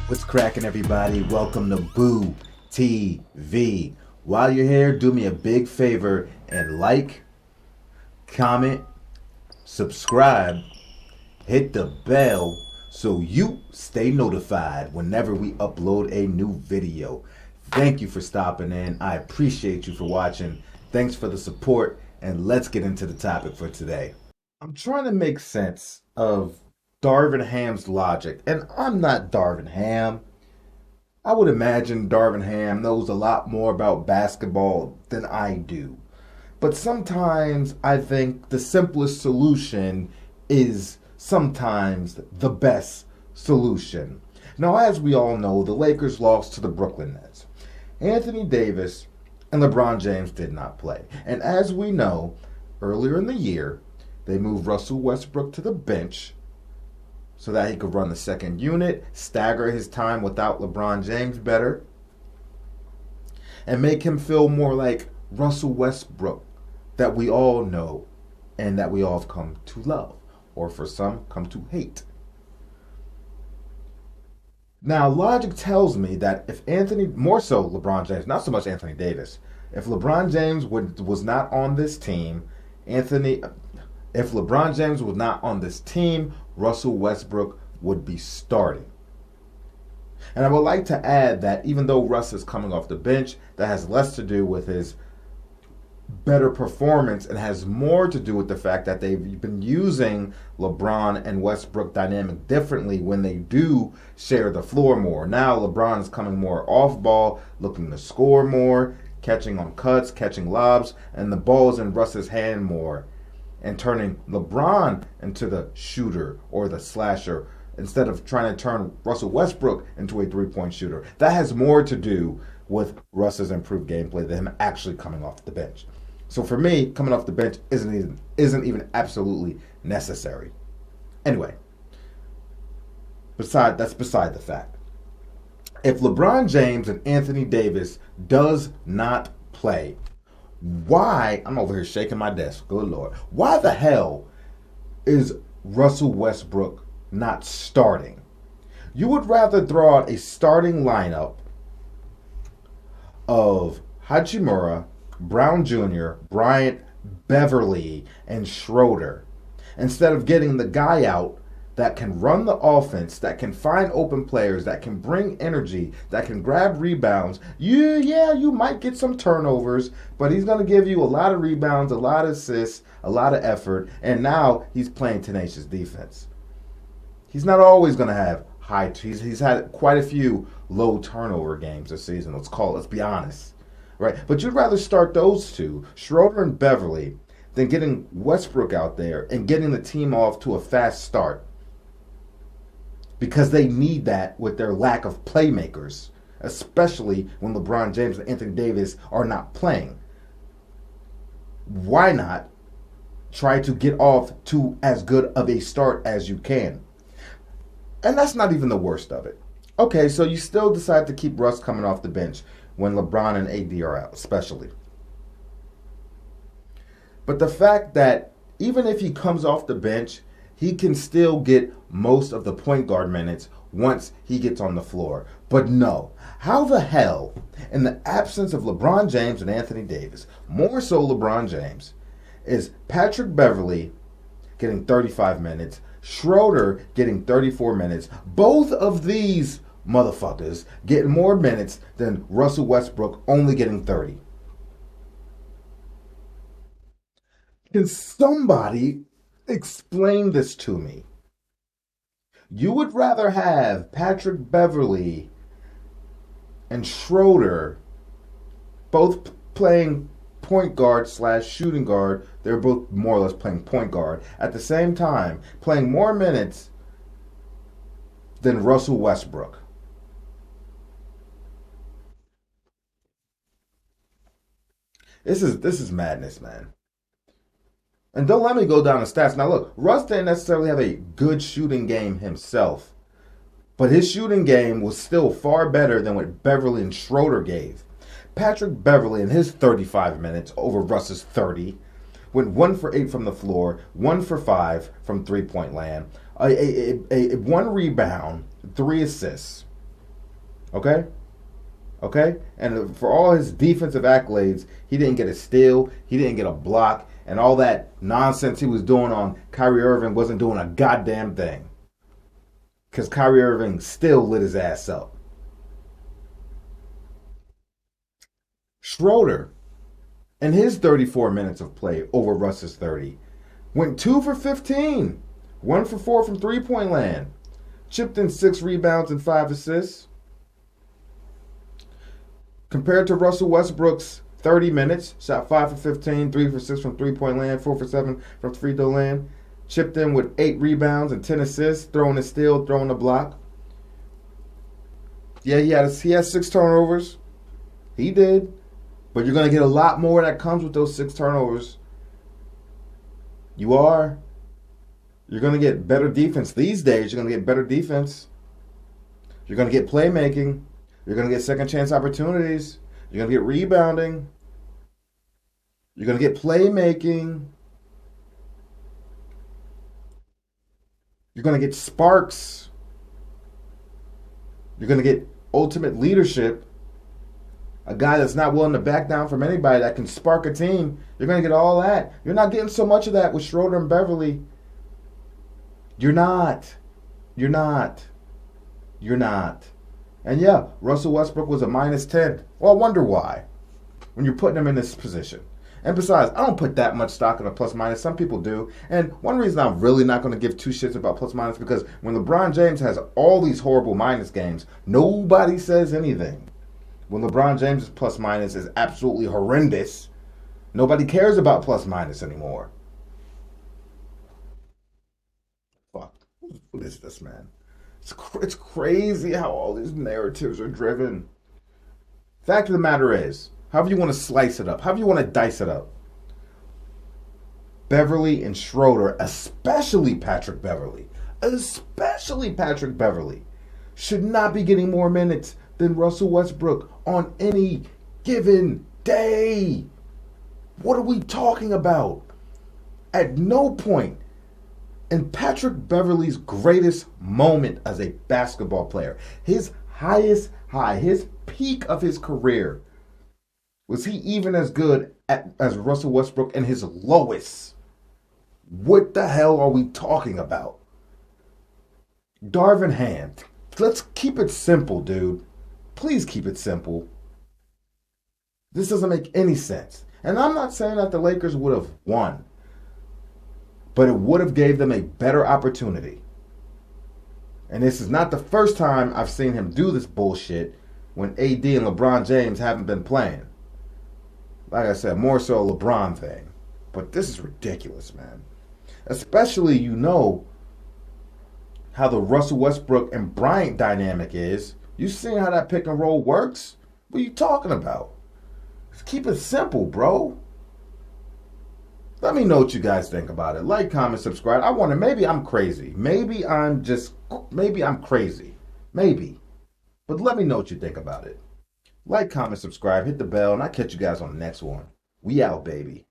What's cracking, everybody? Welcome to Boo TV. While you're here, do me a big favor and like, comment, subscribe, hit the bell so you stay notified whenever we upload a new video. Thank you for stopping in. I appreciate you for watching. Thanks for the support, and let's get into the topic for today. I'm trying to make sense of Darvin Ham's logic, and I'm not Darvin Ham. I would imagine Darvin Ham knows a lot more about basketball than I do. But sometimes I think the simplest solution is sometimes the best solution. Now, as we all know, the Lakers lost to the Brooklyn Nets. Anthony Davis and LeBron James did not play. And as we know, earlier in the year, they moved Russell Westbrook to the bench so that he could run the second unit, stagger his time without LeBron James better, and make him feel more like Russell Westbrook that we all know and that we all have come to love, or for some, come to hate. Now, logic tells me that if more so LeBron James, not so much Anthony Davis, if LeBron James was not on this team, if LeBron James was not on this team, Russell Westbrook would be starting. And I would like to add that even though Russ is coming off the bench, that has less to do with his better performance and has more to do with the fact that they've been using LeBron and Westbrook dynamic differently when they do share the floor more. Now LeBron is coming more off ball, looking to score more, catching on cuts, catching lobs, and the ball is in Russ's hand more, and turning LeBron into the shooter or the slasher instead of trying to turn Russell Westbrook into a three-point shooter. That has more to do with Russ's improved gameplay than him actually coming off the bench. So for me, coming off the bench isn't even absolutely necessary. Anyway, that's beside the fact. If LeBron James and Anthony Davis does not play, why, I'm over here shaking my desk, good Lord, why the hell is Russell Westbrook not starting? You would rather throw out a starting lineup of Hachimura, Brown Jr., Bryant, Beverley, and Schroder instead of getting the guy out that can run the offense, that can find open players, that can bring energy, that can grab rebounds. You might get some turnovers, but he's going to give you a lot of rebounds, a lot of assists, a lot of effort, and now he's playing tenacious defense. He's not always going to have he's had quite a few low turnover games this season, let's be honest. Right? But you'd rather start those two, Schroder and Beverley, than getting Westbrook out there and getting the team off to a fast start, because they need that with their lack of playmakers, especially when LeBron James and Anthony Davis are not playing. Why not try to get off to as good of a start as you can? And that's not even the worst of it. Okay, so you still decide to keep Russ coming off the bench when LeBron and AD are out, especially. But the fact that even if he comes off the bench, he can still get most of the point guard minutes once he gets on the floor. But no, how the hell, in the absence of LeBron James and Anthony Davis, more so LeBron James, is Patrick Beverley getting 35 minutes, Schroder getting 34 minutes, both of these motherfuckers getting more minutes than Russell Westbrook only getting 30? Can somebody explain this to me? You would rather have Patrick Beverley and Schroder both playing point guard / shooting guard. They're both more or less playing point guard at the same time, playing more minutes than Russell Westbrook. This is madness, man. And don't let me go down the stats. Now look, Russ didn't necessarily have a good shooting game himself, but his shooting game was still far better than what Beverley and Schroder gave. Patrick Beverley in his 35 minutes over Russ's 30 went 1 for 8 from the floor, 1 for 5 from three-point land, a 1 rebound, 3 assists. Okay? Okay? And for all his defensive accolades, he didn't get a steal, he didn't get a block, and all that nonsense he was doing on Kyrie Irving wasn't doing a goddamn thing. Because Kyrie Irving still lit his ass up. Schroder, in his 34 minutes of play over Russ's 30, went 2 for 15, 1 for 4 from three-point land, chipped in 6 rebounds and 5 assists. Compared to Russell Westbrook's 30 minutes, shot 5 for 15, 3 for 6 from three-point land, 4 for 7 from free throw land, chipped in with 8 rebounds and 10 assists, throwing a steal, throwing a block. Yeah, he has 6 turnovers. He did. But you're going to get a lot more that comes with those 6 turnovers. You are. You're going to get better defense. These days, you're going to get better defense. You're going to get playmaking. You're going to get second chance opportunities. You're going to get rebounding. You're going to get playmaking. You're going to get sparks. You're going to get ultimate leadership. A guy that's not willing to back down from anybody, that can spark a team. You're going to get all that. You're not getting so much of that with Schroder and Beverley. You're not. You're not. You're not. And yeah, Russell Westbrook was a -10. Well, I wonder why when you're putting him in this position. And besides, I don't put that much stock in a plus minus. Some people do. And one reason I'm really not going to give 2 shits about plus minus, because when LeBron James has all these horrible minus games, nobody says anything. When LeBron James' plus minus is absolutely horrendous, nobody cares about plus minus anymore. Fuck. What is this, man? It's crazy how all these narratives are driven. Fact of the matter is, however you want to slice it up, however you want to dice it up, Beverley and Schroder, especially Patrick Beverley, should not be getting more minutes than Russell Westbrook on any given day. What are we talking about? At no point in Patrick Beverley's greatest moment as a basketball player, his highest high, his peak of his career, was he even as good as Russell Westbrook in his lowest? What the hell are we talking about? Darvin Ham. Let's keep it simple, dude. Please keep it simple. This doesn't make any sense. And I'm not saying that the Lakers would have won, but it would have gave them a better opportunity. And this is not the first time I've seen him do this bullshit when AD and LeBron James haven't been playing. Like I said, more so a LeBron thing. But this is ridiculous, man. Especially, you know how the Russell Westbrook and Bryant dynamic is. You seen how that pick and roll works? What are you talking about? Just keep it simple, bro. Let me know what you guys think about it. Like, comment, subscribe. I wonder, maybe I'm crazy. Maybe I'm crazy. Maybe. But let me know what you think about it. Like, comment, subscribe, hit the bell, and I'll catch you guys on the next one. We out, baby.